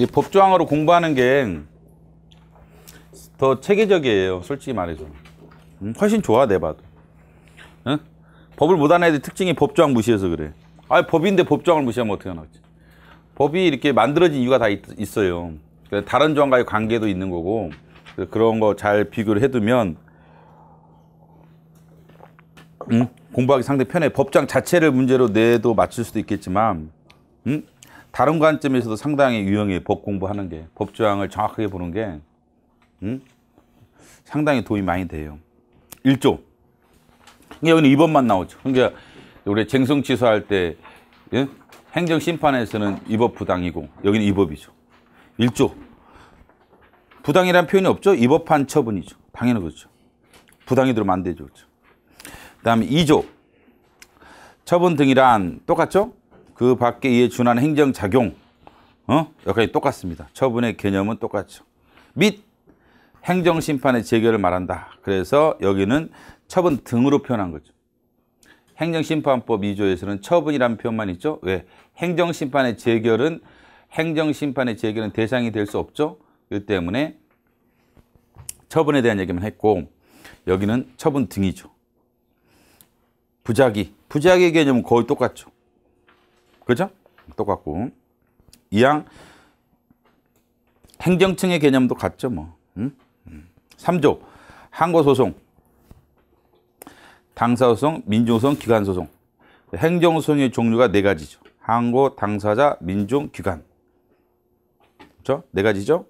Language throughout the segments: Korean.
이 법조항으로 공부하는 게 더 체계적이에요. 솔직히 말해서. 훨씬 좋아, 내 봐도. 응? 법을 못하는 애들 특징이 법조항 무시해서 그래. 아, 법인데 법조항을 무시하면 어떻게 하나. 법이 이렇게 만들어진 이유가 다 있어요. 다른 조항과의 관계도 있는 거고, 그런 거 잘 비교를 해두면 공부하기 상당히 편해. 법조항 자체를 문제로 내도 맞출 수도 있겠지만 다른 관점에서도 상당히 유용해. 법 공부하는 게. 법조항을 정확하게 보는 게 상당히 도움이 많이 돼요. 1조. 여기는 2법만 나오죠. 그러니까 우리 쟁송 취소할 때 예? 행정심판에서는 위법 부당이고 여기는 위법이죠. 1조. 부당이라는 표현이 없죠. 위법한 처분이죠. 당연히 그렇죠. 부당이 들어오면 안 되죠. 그렇죠. 그 다음에 2조. 처분 등이란 똑같죠? 그 밖에 이에 준하는 행정작용. 여기까지 똑같습니다. 처분의 개념은 똑같죠. 및 행정심판의 재결을 말한다. 그래서 여기는 처분 등으로 표현한 거죠. 행정심판법 2조에서는 처분이라는 표현만 있죠. 왜? 행정심판의 재결은 대상이 될 수 없죠. 그 때문에 처분에 대한 얘기만 했고 여기는 처분 등이죠. 부작위의 개념은 거의 똑같죠. 그죠? 똑같고 이양 행정층의 개념도 같죠. 뭐. 3조 항고소송, 당사소송, 민중소송, 기관소송. 행정소송의 종류가 4가지죠. 항고, 당사자, 민중, 기관. 그렇죠? 4가지죠.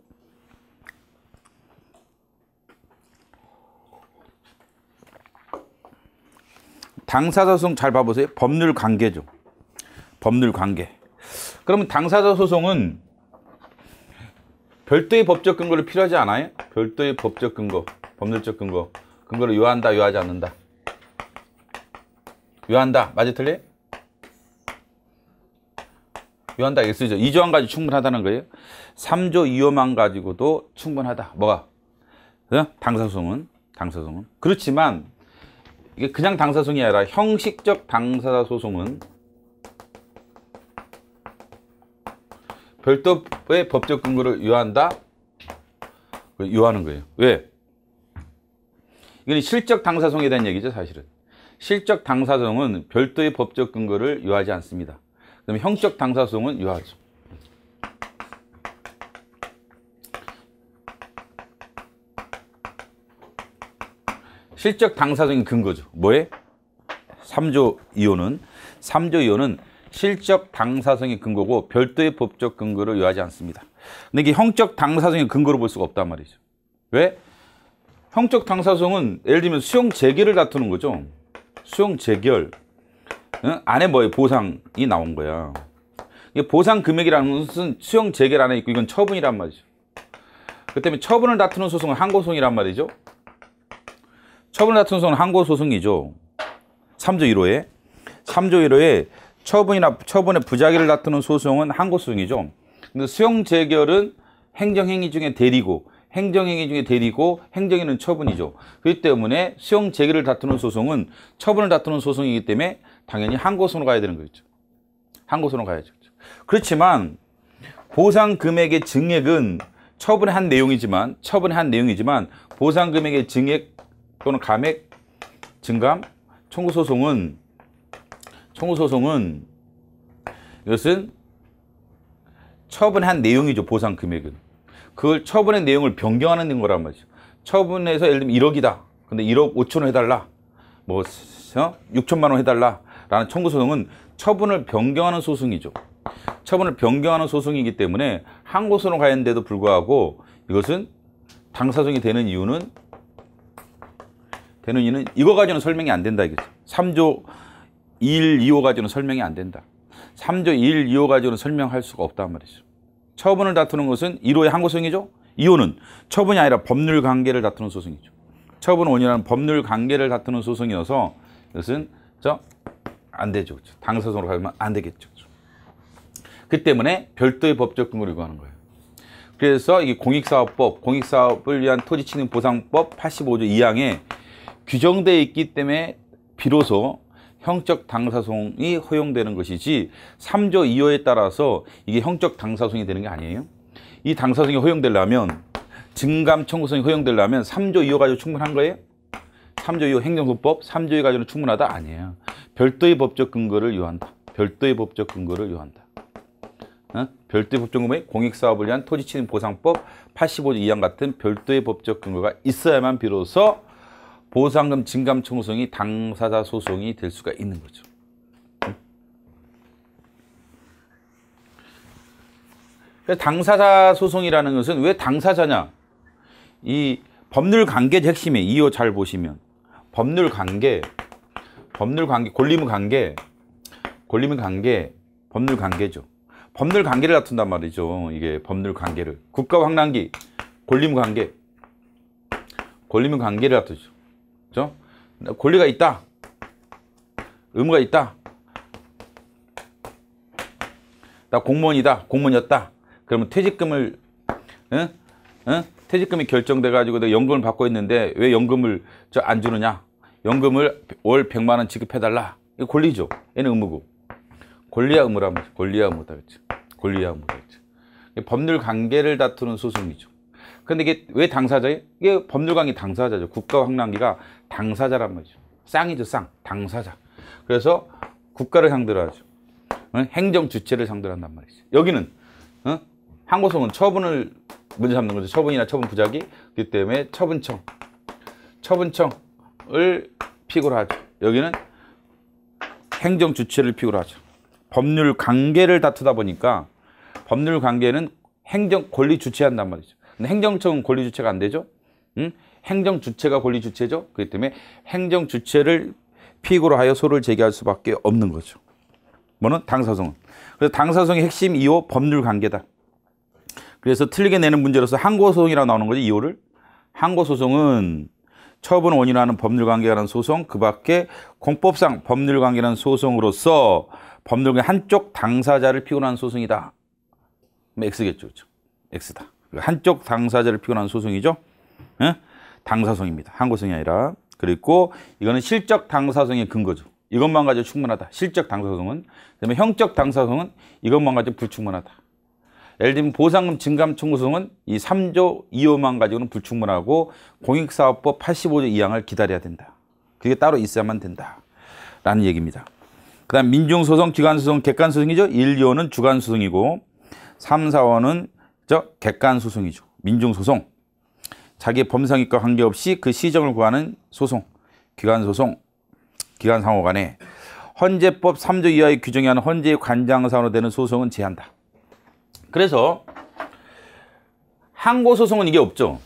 당사자소송 잘 봐보세요. 법률 관계죠. 법률 관계. 그러면 당사자 소송은 별도의 법적 근거를 필요하지 않아요? 별도의 법적 근거, 법률적 근거를 요한다, 요하지 않는다. 요한다. 맞아, 틀려? 요한다, 이게 쓰죠. 2조만 가지고 충분하다는 거예요. 3조 2호만 가지고도 충분하다. 뭐가? 당사소송은. 그렇지만 이게 그냥 당사소송이 아니라 형식적 당사자 소송은 별도의 법적 근거를 요한다? 요하는 거예요. 왜? 이건 실적 당사소송에 대한 얘기죠, 사실은. 실적 당사소송은 별도의 법적 근거를 요하지 않습니다. 그다음에 형적 당사소송은 요하죠. 실적 당사소송의 근거죠. 뭐에? 3조 2호는 실적 당사성의 근거고 별도의 법적 근거를 요하지 않습니다. 근데 이게 형적 당사성의 근거로 볼 수가 없단 말이죠. 왜? 형적 당사성은 예를 들면 수용 재결을 다투는 거죠. 수용 재결. 안에 뭐예요? 보상이 나온 거야. 이게 보상 금액이라는 것은 수용 재결 안에 있고 이건 처분이란 말이죠. 그 때문에 처분을 다투는 소송은 항고소송이란 말이죠. 처분을 다투는 소송은 항고소송이죠. 3조 1호에 처분의 부작위를 다투는 소송은 항고소송이죠. 근데 수용 재결은 행정행위 중에 대리고 행정행위는 처분이죠. 그렇기 때문에 수용 재결을 다투는 소송은 처분을 다투는 소송이기 때문에 당연히 항고소송으로 가야 되는 거죠. 항고소송으로 가야죠. 그렇지만 보상 금액의 증액은 처분의 한 내용이지만 보상 금액의 증액 또는 감액, 증감, 청구소송은 이것은 처분의 한 내용이죠. 보상 금액은. 그걸 처분의 내용을 변경하는 거란 말이죠. 처분해서 예를 들면 1억이다. 근데 1억 5천원 해달라. 뭐 6천만 원 해달라. 라는 청구소송은 처분을 변경하는 소송이죠. 처분을 변경하는 소송이기 때문에 항고소송으로 가는데도 불구하고 이것은 당사소송이 되는 이유는 이거 가지고는 설명이 안 된다 이거죠. 3조 1, 2호 가지고는 설명이 안 된다. 3조 1, 2호 가지고는 설명할 수가 없단 말이죠. 처분을 다투는 것은 1호의 항고소송이죠. 2호는 처분이 아니라 법률 관계를 다투는 소송이죠. 처분 원인이라는 법률 관계를 다투는 소송이어서 이것은 안 되죠. 그렇죠? 당사소송으로 가면 안 되겠죠. 그 때문에 별도의 법적 근거를 요구하는 거예요. 그래서 이 공익사업을 위한 토지침해보상법 85조 2항에 규정되어 있기 때문에 비로소 형적 당사소송이 허용되는 것이지 3조 2호에 따라서 이게 형적 당사소송이 되는 게 아니에요. 이 당사성이 허용되려면 증감 청구성이 허용되려면 3조 2호 가지고 충분한 거예요? 3조 2호 행정소법 3조 2호 가지고는 충분하다? 아니에요. 별도의 법적 근거를 요한다. 별도의 법적 근거를 요한다. 별도의 법적 근거에 공익사업을 위한 토지침입보상법 85조 2항 같은 별도의 법적 근거가 있어야만 비로소 보상금 증감 청구성이 당사자 소송이 될 수가 있는 거죠. 당사자 소송이라는 것은 왜 당사자냐? 이 법률 관계의 핵심이 2호 잘 보시면 법률 관계, 권리무 관계, 법률 관계죠. 법률 관계를 다툰단 말이죠. 이게 법률 관계를. 국가와 황랑기, 권리무 관계를 다투죠. 그죠? 권리가 있다. 의무가 있다. 나 공무원이다. 공무원이었다. 그러면 퇴직금을, 퇴직금이 결정돼가지고 내가 연금을 받고 있는데 왜 연금을 안 주느냐? 연금을 월 100만 원 지급해달라. 이거 권리죠. 얘는 의무고. 권리와 의무라면 권리와 의무다. 그렇죠. 권리와 의무다. 그렇죠. 법률 관계를 다투는 소송이죠. 근데 이게 왜 당사자예요? 이게 법률 관계 당사자죠. 국가와 황랑기가 당사자란 말이죠. 쌍이죠, 쌍. 당사자. 그래서 국가를 상대로 하죠. 행정 주체를 상대로 한단 말이죠. 여기는 항고소송은 처분을 문제 삼는 거죠. 처분이나 처분 부작위. 그렇기 때문에 처분청을 피고로 하죠. 여기는 행정 주체를 피고로 하죠. 법률 관계를 다투다 보니까 법률 관계는 행정 권리 주체한단 말이죠. 근데 행정청은 권리 주체가 안 되죠. 행정 주체가 권리 주체죠. 그렇기 때문에 행정 주체를 피고로 하여 소를 제기할 수밖에 없는 거죠. 뭐는 당사소송은. 그래서 당사소송의 핵심 2호 법률 관계다. 그래서 틀리게 내는 문제로서 항고소송이라고 나오는 거죠. 2호를. 항고소송은 처분 원인하는 법률관계라는 소송, 그 밖에 공법상 법률관계라는 소송으로서 법률관계 한쪽 당사자를 피고하는 소송이다. X겠죠. 그렇죠? X다. 한쪽 당사자를 피고하는 소송이죠. 당사소송입니다. 항고소송이 아니라. 그리고 이거는 실적 당사소송의 근거죠. 이것만 가지고 충분하다. 실적 당사소송은. 그다음에 형적 당사소송은 이것만 가지고 불충분하다. 예를 들면 보상금 증감 청구소송은 이 3조 2호만 가지고는 불충분하고 공익사업법 85조 2항을 기다려야 된다. 그게 따로 있어야만 된다. 라는 얘기입니다. 그 다음 민중소송, 기관소송, 객관소송이죠. 1, 2호는 주관소송이고 3, 4호는 객관소송이죠. 민중소송. 자기의 범상익과 관계없이 그 시정을 구하는 소송. 기관소송. 기관상호 간에 헌재법 3조 이하의 규정에 하는 헌재의 관장사원으로 되는 소송은 제한다. 그래서 항고소송은 이게 없죠.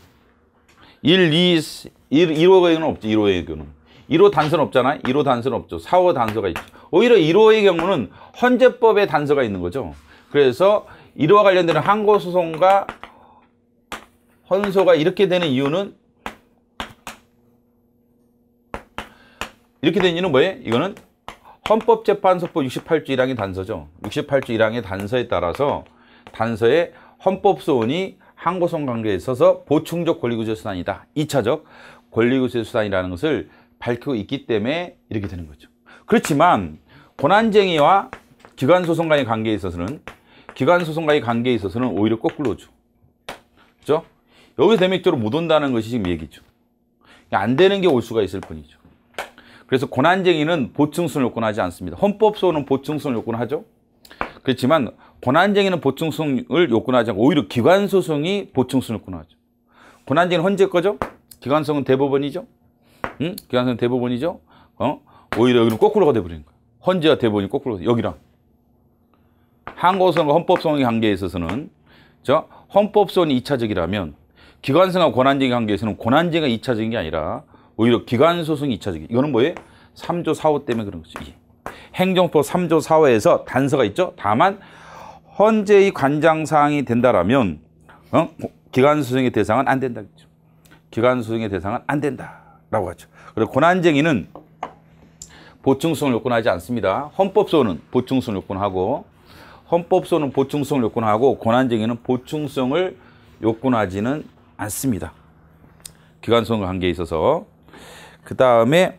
1호의 경우는 없죠. 1호의 경우는. 1호 단서는 없잖아요. 1호 단서는 없죠. 4호 단서가 있죠. 오히려 1호의 경우는 헌재법에 단서가 있는 거죠. 그래서 1호와 관련되는 항고소송과 헌소가 이렇게 되는 이유는 이렇게 된 이유는 뭐예요? 이거는 헌법재판소법 68조 1항의 단서죠. 68조 1항의 단서에 따라서 단서에 헌법소원이 항고소송 관계에 있어서 보충적 권리구제 수단이다. 2차적 권리구제 수단이라는 것을 밝히고 있기 때문에 이렇게 되는 거죠. 그렇지만 권한쟁의와 기관소송 간의 관계에 있어서는 오히려 거꾸로죠. 그렇죠? 여기서 대맥적으로 못 온다는 것이 지금 얘기죠. 안 되는 게 올 수가 있을 뿐이죠. 그래서 권한쟁의는 보충성을 요건하지 않습니다. 헌법소원은 보충성을 요건하죠. 그렇지만 권한쟁의는 보충성을 요건하지 않고 오히려 기관소송이 보충성을 요건하죠. 권한쟁의는 헌재 거죠. 기관소송은 대법원이죠. 기관소송은 대법원이죠. 오히려 여기는 거꾸로가 돼버리는 거예요. 헌재와 대법원이 거꾸로 여기랑. 항고소송과 헌법소송의 관계에 있어서는 헌법소원이 2차적이라면 기관소송과 권한쟁의 관계에서는 권한쟁의가 2차적인 게 아니라 오히려 기관소송이 2차적이에요. 이거는 뭐예요? 3조 4호 때문에 그런 거죠. 이게. 행정법 3조 4호에서 단서가 있죠. 다만 헌재의 관장사항이 된다라면 기관소송의 대상은 안 된다. 그렇죠? 기관소송의 대상은 안 된다라고 하죠. 그리고 권한쟁의는 보충성을 요건하지 않습니다. 헌법소원은 보충성을 요건하고 권한쟁의는 보충성을 요건하지는 않습니다. 기관소송 관계에 있어서. 그 다음에